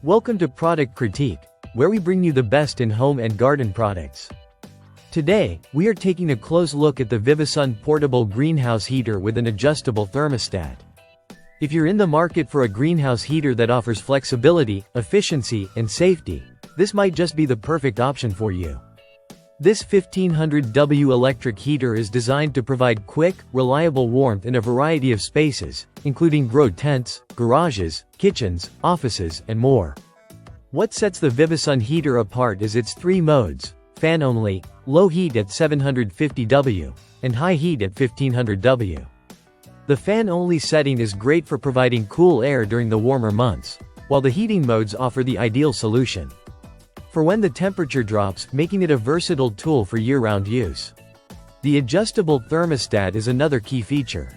Welcome to Product Critique, where we bring you the best in home and garden products. Today, we are taking a close look at the VIVOSUN portable greenhouse heater with an adjustable thermostat. If you're in the market for a greenhouse heater that offers flexibility, efficiency, and safety, this might just be the perfect option for you. This 1500W electric heater is designed to provide quick, reliable warmth in a variety of spaces, including grow tents, garages, kitchens, offices, and more. What sets the VIVOSUN heater apart is its three modes: fan only, low heat at 750W, and high heat at 1500W. The fan only setting is great for providing cool air during the warmer months, while the heating modes offer the ideal solution for when the temperature drops, making it a versatile tool for year-round use. The adjustable thermostat is another key feature.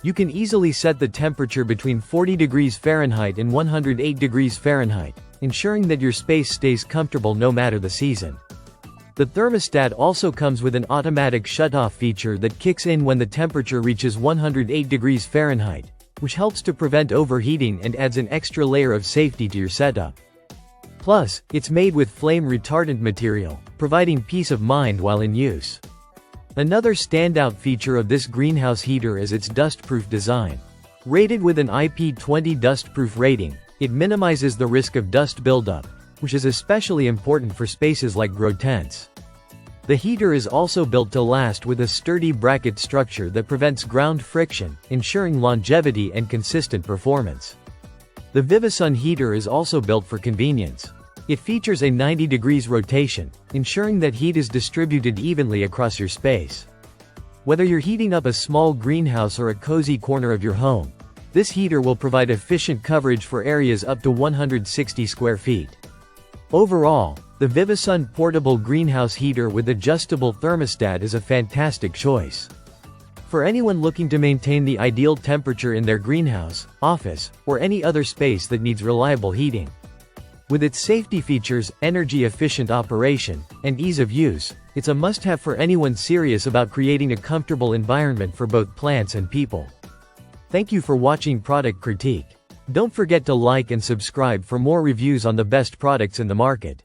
You can easily set the temperature between 40 degrees Fahrenheit and 108 degrees Fahrenheit, ensuring that your space stays comfortable no matter the season. The thermostat also comes with an automatic shut-off feature that kicks in when the temperature reaches 108 degrees Fahrenheit, which helps to prevent overheating and adds an extra layer of safety to your setup. Plus, it's made with flame-retardant material, providing peace of mind while in use. Another standout feature of this greenhouse heater is its dust-proof design. Rated with an IP20 dust-proof rating, it minimizes the risk of dust buildup, which is especially important for spaces like grow tents. The heater is also built to last with a sturdy bracket structure that prevents ground friction, ensuring longevity and consistent performance. The VIVOSUN heater is also built for convenience. It features a 90 degrees rotation, ensuring that heat is distributed evenly across your space. Whether you're heating up a small greenhouse or a cozy corner of your home, this heater will provide efficient coverage for areas up to 160 square feet. Overall, the VIVOSUN portable greenhouse heater with adjustable thermostat is a fantastic choice for anyone looking to maintain the ideal temperature in their greenhouse, office, or any other space that needs reliable heating. With its safety features, energy-efficient operation, and ease of use, it's a must-have for anyone serious about creating a comfortable environment for both plants and people. Thank you for watching Product Critique. Don't forget to like and subscribe for more reviews on the best products in the market.